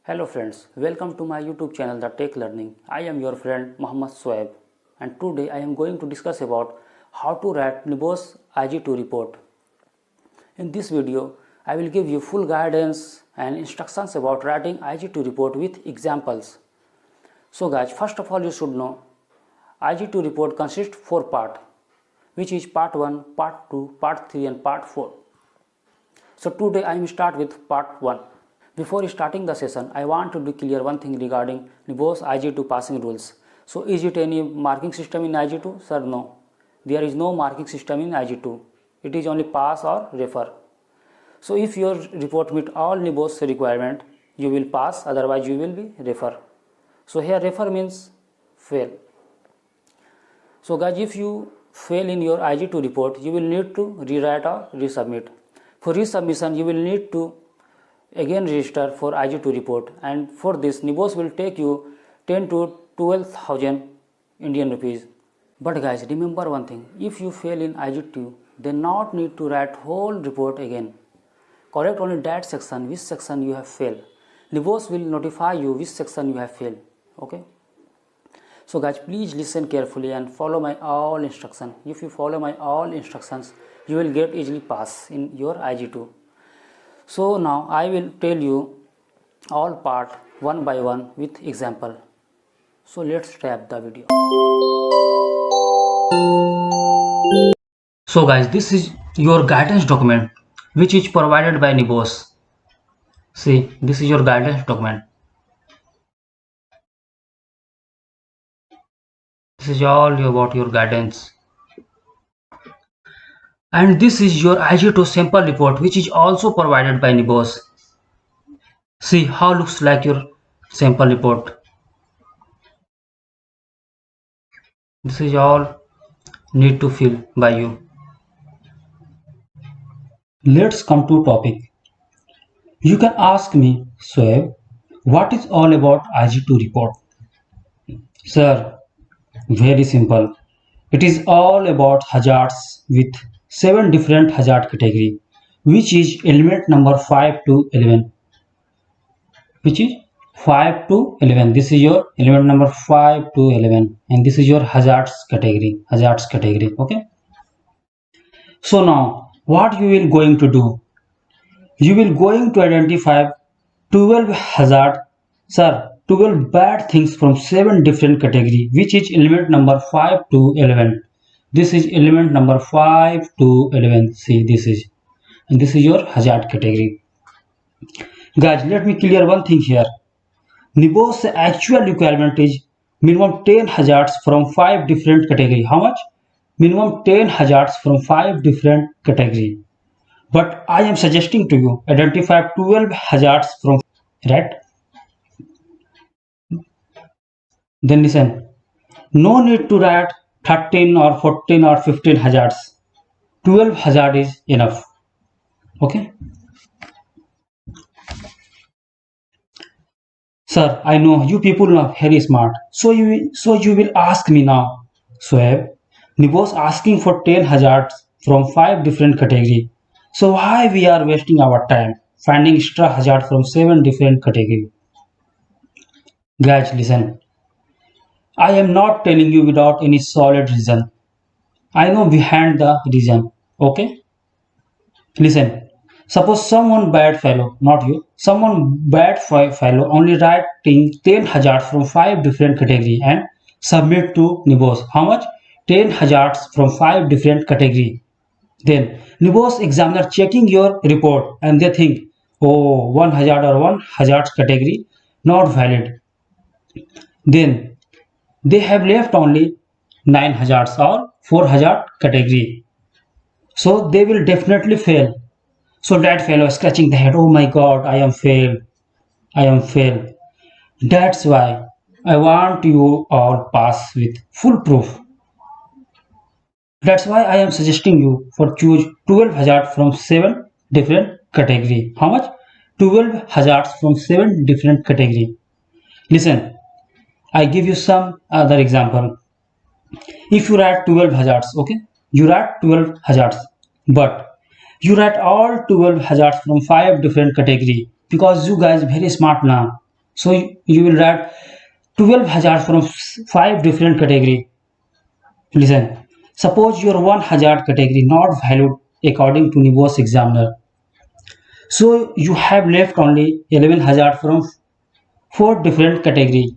Hello friends, welcome to my YouTube channel The Tech Learning. I am your friend Mohammad Soeb and today I am going to discuss about how to write NIBOS IG2 report. In this video, I will give you full guidance and instructions about writing IG2 report with examples. So guys, first of all you should know IG2 report consists 4 parts, which is part 1, part 2, part 3 and part 4. So today I will start with part 1. Before starting the session, I want to be clear one thing regarding NIBOS IG2 passing rules. So is it any marking system in IG2? Sir, no. There is no marking system in IG2. It is only pass or refer. So if your report meet all NIBOS requirement, you will pass, otherwise you will be refer. So here refer means fail. So guys, if you fail in your IG2 report, you will need to rewrite or resubmit. For resubmission, you will need to again register for IG2 report, and for this NIBOS will take you 10 to 12,000 Indian rupees. But guys, remember one thing, if you fail in IG2, then not need to write whole report again. Correct only that section, which section you have failed. NIBOS will notify you which section you have failed. Okay. So guys, please listen carefully and follow my all instructions. If you follow my all instructions, you will get easily pass in your IG2. So now I will tell you all part one by one with example. So let's start the video. So guys, this is your guidance document which is provided by NIBOS. See, this is your guidance document. This is all about your guidance. And this is your IG2 sample report which is also provided by NIBOS. See how looks like your sample report. This is all need to fill by you. Let's come to topic. You can ask me, Soeb, what is all about IG2 report? Sir, very simple. It is all about hazards with 7 different hazard category, which is element number 5 to 11. Which is 5 to 11. This is your element number 5 to 11, and this is your hazards category. Okay. So now, what you will going to do? You will going to identify 12 hazard, sir, 12 bad things from 7 different category, which is element number 5 to 11. This is element number 5 to 11. See, this is, and this is your hazard category. Guys, let me clear one thing here. NIBOS actual requirement is minimum 10 hazards from 5 different category. How much? Minimum 10 hazards from 5 different category. But I am suggesting to you identify 12 hazards from, right? Then listen, no need to write 13 or 14 or 15 hazards. 12 hazard is enough. Okay. Sir, I know you people are very smart. So you will ask me now, Soeb, NIBOS asking for 10 hazards from 5 different category. So why we are wasting our time finding extra hazard from 7 different category? Guys, listen. I am not telling you without any solid reason. I know behind the reason. Okay? Listen. Suppose someone bad fellow, not you, someone bad fellow only writing 10 hazards from 5 different category and submit to NIBOS. How much? 10 hazards from 5 different category. Then NIBOS examiner checking your report and they think, oh, 1 hazard or 1 hazard category not valid. Then they have left only 9 hazards or 4 hazard category. So they will definitely fail. So that fellow scratching the head, oh my god, I am failed. That's why I want you all pass with full proof. That's why I am suggesting you for choose 12 hazards from 7 different category. How much? 12 hazards from 7 different category. Listen, I give you some other example. If you write 12 hazards, okay, you write 12 hazards, but you write all 12 hazards from 5 different category because you guys very smart now. So you will write 12 hazards from 5 different category. Listen, suppose your one hazard category not valued according to NIBOS examiner. So you have left only 11 hazard from 4 different category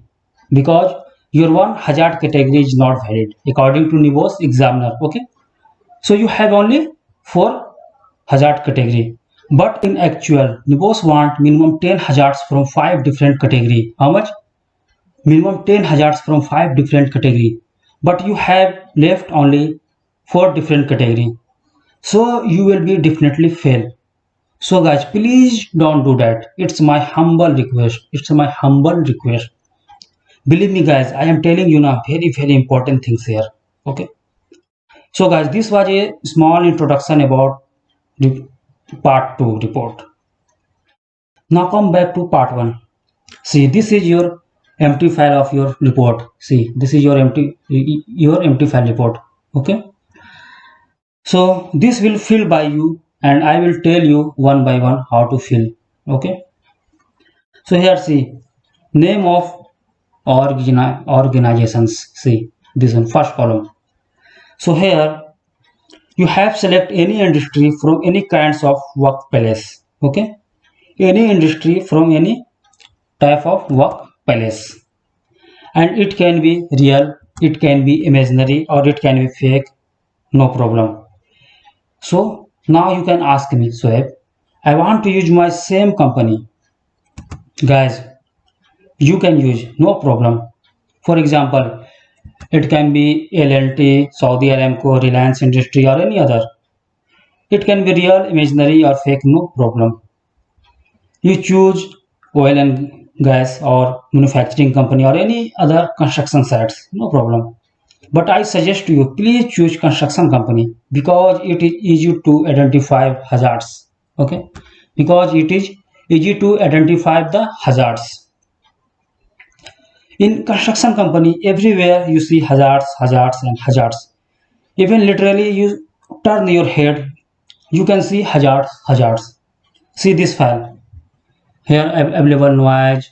because your one hazard category is not valid according to NIBOS examiner. Okay, so you have only 4 hazard category, but in actual NIBOS want minimum 10 hazards from 5 different category. How much? Minimum 10 hazards from 5 different category, but you have left only 4 different category, so you will be definitely fail. So guys, please don't do that. It's my humble request. It's my humble request. Believe me guys, I am telling you now very important things here. Okay, so guys, this was a small introduction about the part 2 report. Now come back to part 1. See, this is your empty file of your report. See, this is your empty file report. Okay, so this will fill by you and I will tell you one by one how to fill. Okay, so here see, name of organizations. See this one, first column. So here you have select any industry from any kinds of workplace. Okay, any industry from any type of workplace, and it can be real, it can be imaginary, or it can be fake, no problem. So now you can ask me, Soeb, I want to use my same company. Guys, you can use, no problem. For example, it can be L&T, Saudi Aramco, Reliance Industry, or any other. It can be real, imaginary, or fake, no problem. You choose oil and gas or manufacturing company or any other construction sites, no problem. But I suggest to you, please choose construction company because it is easy to identify hazards. Okay, because it is easy to identify the hazards. In construction company, everywhere you see hazards, hazards, and hazards. Even literally, you turn your head, you can see hazards, hazards. See this file here: available noise,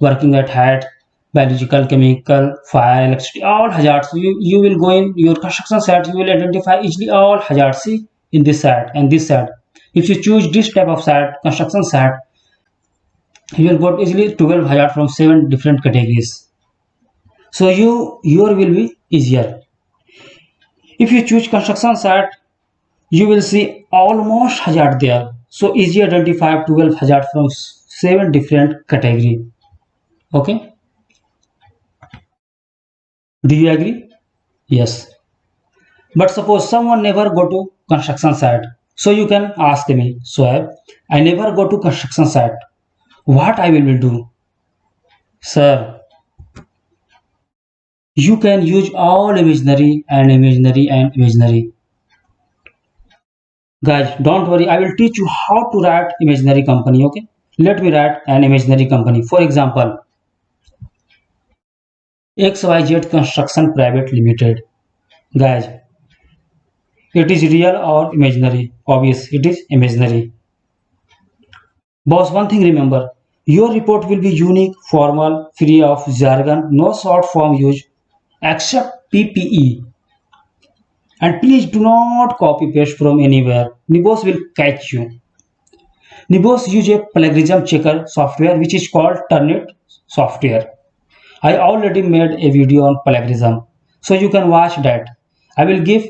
working at height, biological, chemical, fire, electricity, all hazards. You will go in your construction site, you will identify easily all hazards. See in this site and this site. If you choose this type of site, construction site, you will got easily 12 hazard from 7 different categories. So your will be easier. If you choose construction site, you will see almost hazard there. So easy identify 12 hazard from 7 different category. Okay, do you agree? Yes. But suppose someone never go to construction site, so you can ask me, Soeb, I never go to construction site. What I will do? Sir, you can use all imaginary and imaginary and imaginary. Guys, don't worry, I will teach you how to write imaginary company, okay? Let me write an imaginary company. For example, XYZ Construction Private Limited. Guys, it is real or imaginary? Obvious, it is imaginary. Boss, one thing remember, your report will be unique, formal, free of jargon, no short form used, except PPE. And please do not copy paste from anywhere. NIBOS will catch you. NIBOS use a plagiarism checker software which is called Turnitin software. I already made a video on plagiarism, so you can watch that. I will give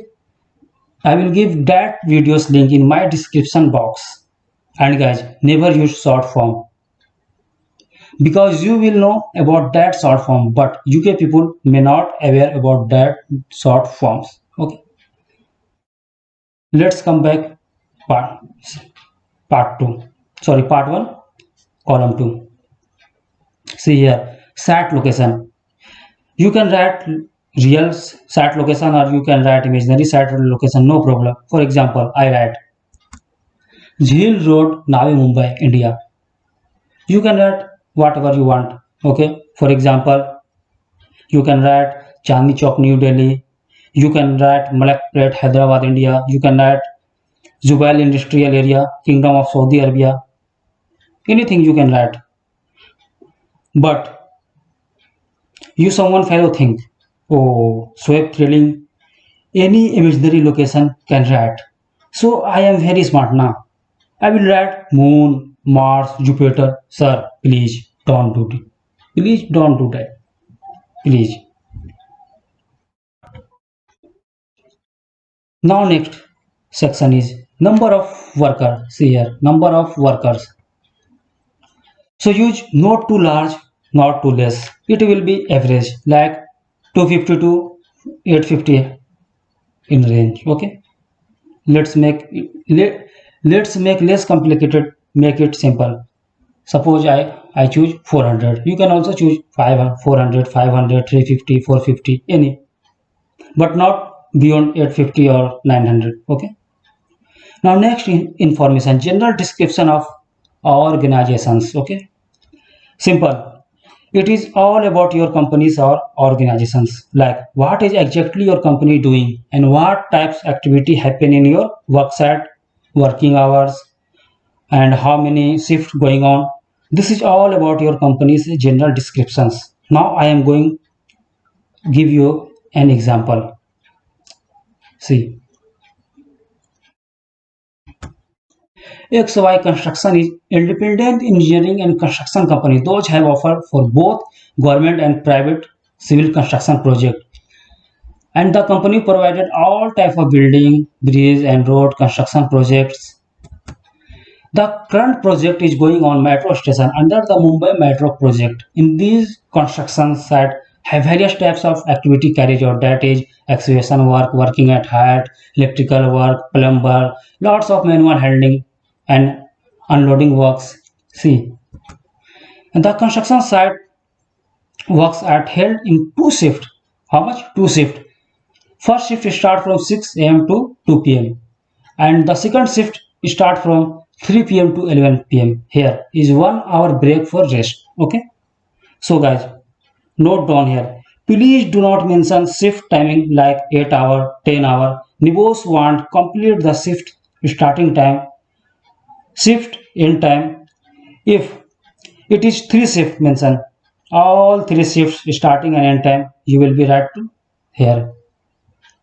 that video's link in my description box. And guys, never use short form because you will know about that short form, but UK people may not aware about that short forms. Okay, let's come back part 2. Sorry, part 1, column 2. See here, site location. You can write real site location or you can write imaginary site location, no problem. For example, I write Jheel Road, Navi Mumbai, India. You can write whatever you want. Okay, for example, you can write Chandni Chowk, New Delhi. You can write Malakpet, Hyderabad, India. You can write Zubail Industrial Area, Kingdom of Saudi Arabia. Anything you can write. But you someone fellow think, oh, Swap thrilling, any imaginary location can write. So I am very smart now. I will write Moon, Mars, Jupiter. Sir, please don't do it. Please don't do that. Please. Now next section is number of workers. See here, number of workers. So use not too large, not too less. It will be average like 250 to 850 in range. Okay. Let's make let, let's make less complicated. Make it simple. Suppose I choose 400. You can also choose 500, 400, 500, 350, 450, any, but not beyond 850 or 900. Okay. Now next information, general description of organizations. Okay. Simple. It is all about your companies or organizations, like what is exactly your company doing and what types activity happen in your work site, working hours, and how many shifts going on. This is all about your company's general descriptions. Now I am going give you an example. See, XY Construction is independent engineering and construction company. Those have offer for both government and private civil construction project. And the company provided all type of building, bridge and road construction projects. The current project is going on metro station under the Mumbai Metro project. In these construction site have various types of activity carried out, that is excavation work, working at height, electrical work, plumber, lots of manual handling and unloading works. See, and the construction site works are held in two shifts. How much? Two shifts. First shift start from 6 a.m. to 2 p.m. and the second shift start from 3 p.m. to 11 p.m. Here is 1 hour break for rest. Okay. So guys, note down here. Please do not mention shift timing like 8 hour, 10 hour. Nibos want complete the shift starting time, shift end time. If it is three shift mention, all three shifts starting and end time, you will be right to here.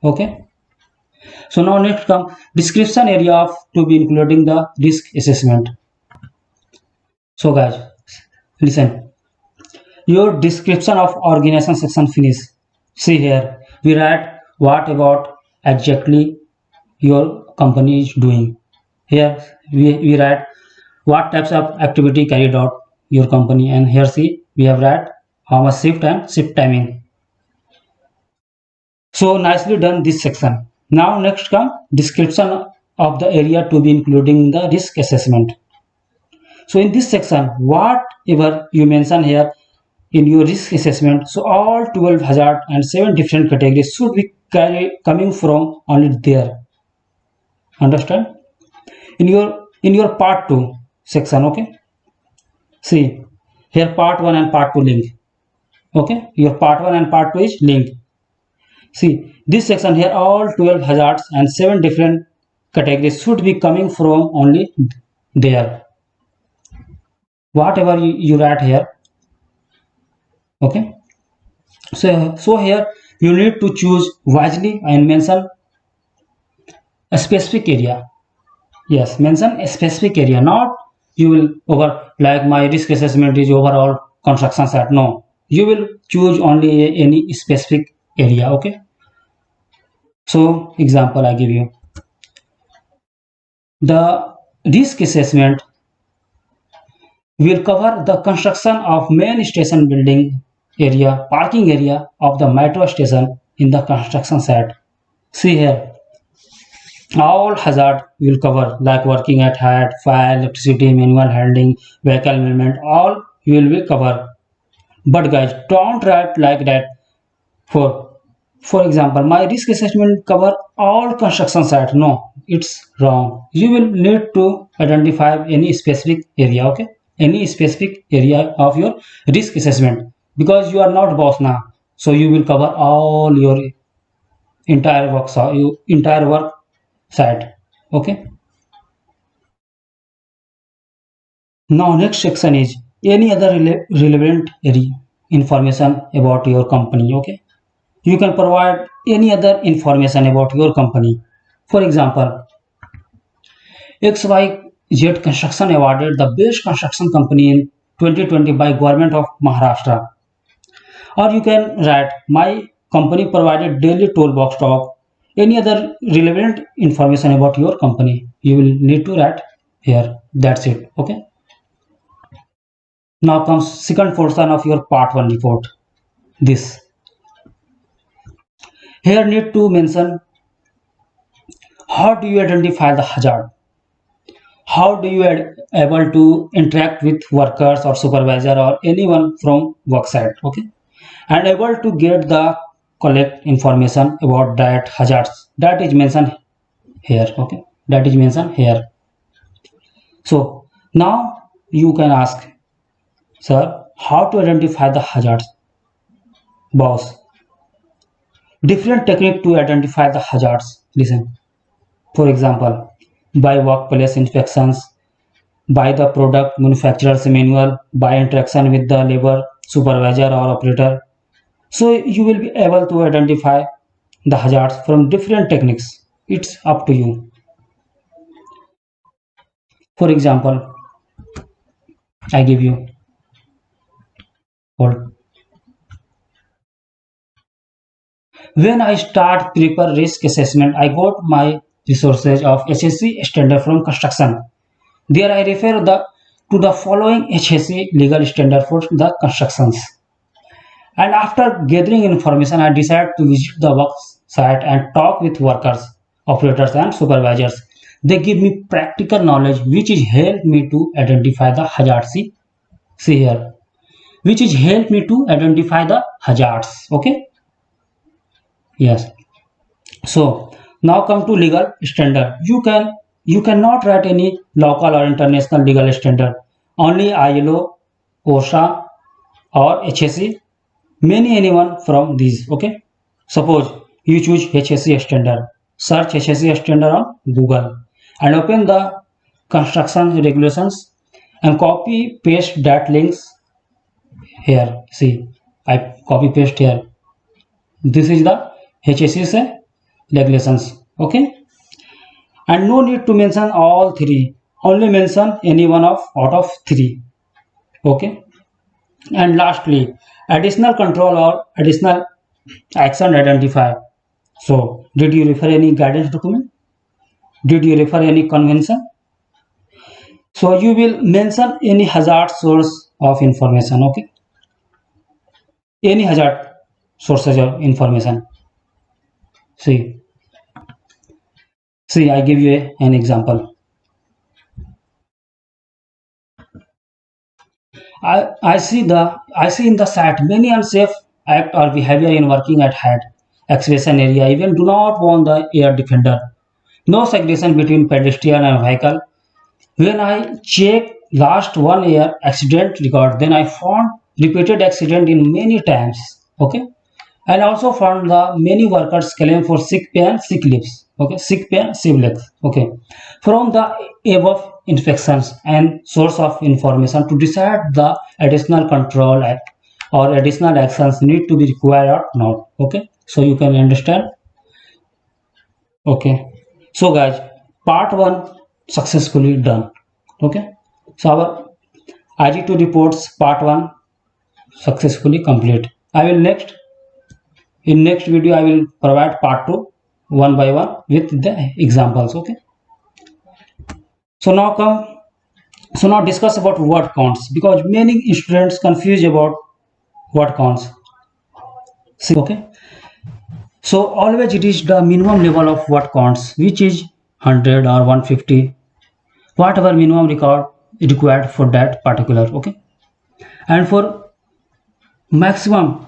Okay. So now next come description area of to be including the risk assessment. So guys, listen. Your description of organization section finish. See here, we write what about exactly your company is doing. Here we write what types of activity carried out your company, and here see we have write how much shift and shift timing. So nicely done this section. Now next come description of the area to be including the risk assessment. So in this section, whatever you mention here in your risk assessment, so all 12 hazard and 7 different categories should be coming from only there. Understand? In your part 2 section, okay? See, here part 1 and part 2 link. Okay? Your part 1 and part 2 is linked. See, this section here, all 12 hazards and 7 different categories should be coming from only there. Whatever you write here, okay? So here you need to choose wisely and mention a specific area. Yes, mention a specific area, not you will over like my risk assessment is overall construction site. No, you will choose only any specific area. Okay. So example I give you. The risk assessment will cover the construction of main station building area, parking area of the metro station in the construction site. See here, all hazard will cover like working at height, fire, electricity, manual handling, vehicle movement, all will be covered. But guys, don't write like that. For example, my risk assessment cover all construction sites. No, it's wrong. You will need to identify any specific area, okay? Any specific area of your risk assessment because you are not boss now. So you will cover all your entire work, so you entire work site. Okay. Now next section is any other relevant information about your company. Okay, you can provide any other information about your company. For example, XYZ Construction awarded the best construction company in 2020 by Government of Maharashtra. Or you can write, my company provided daily toolbox talk. Any other relevant information about your company, you will need to write here. That's it. Okay. Now comes second portion of your part 1 report. This here need to mention, how do you identify the hazard? How do you able to interact with workers or supervisor or anyone from work site? Okay, and able to get the collect information about that hazards, that is mentioned here. Okay, that is mentioned here. So now you can ask, sir, how to identify the hazards? Boss, different technique to identify the hazards. Listen, for example, by workplace inspections, by the product manufacturer's manual, by interaction with the labor supervisor or operator. So you will be able to identify the hazards from different techniques. It's up to you. For example, I give you, hold. When I start prepare risk assessment, I got my resources of HSC standard from construction. There I refer to the following HSC legal standard for the constructions. And after gathering information, I decided to visit the work site and talk with workers, operators, and supervisors. They give me practical knowledge which is helped me to identify the hazards. See here, which is helped me to identify the hazards. Okay, yes. So now come to legal standard. You cannot write any local or international legal standard. Only ILO, OSHA, or HSC. Anyone from these. Okay. Suppose you choose HSC standard. Search HSC standard on Google and open the construction regulations and copy paste that links here. See, I copy paste here. This is the HSC regulations. Okay, and no need to mention all three, only mention any one of out of three. Okay, and lastly, additional control or additional action identify. So did you refer any guidance document? Did you refer any convention? So you will mention any hazard source of information. Okay, any hazard sources of information. See, I give you an example. I see in the site many unsafe act or behavior in working at height, excavation area, even do not want the air defender. No segregation between pedestrian and vehicle. When I check last 1 year accident record, then I found repeated accident in many times. Okay, and also found the many workers claim for sick pay and sick leaves. Okay, sick pay and sick leaves. Okay, from the above inspections and source of information to decide the additional control act or additional actions need to be required or not. Okay, so you can understand. Okay, so guys, part 1 successfully done. Okay, so our IG2 reports part 1 successfully complete. I will in next video I will provide part 2 one by one with the examples. Okay, so now discuss about word counts, because many students confused about word counts. See, okay, so always it is the minimum level of word counts, which is 100 or 150, whatever minimum record required for that particular. Okay, and for maximum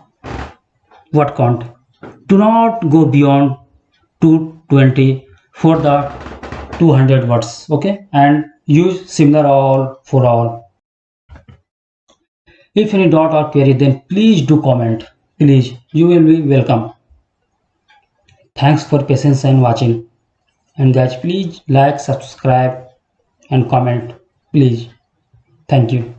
word count, do not go beyond 220 for the 200 words. Okay, and use similar all for all. If any doubt or query, then please do comment. Please, you will be welcome. Thanks for patience and watching. And guys, please like, subscribe and comment. Please. Thank you.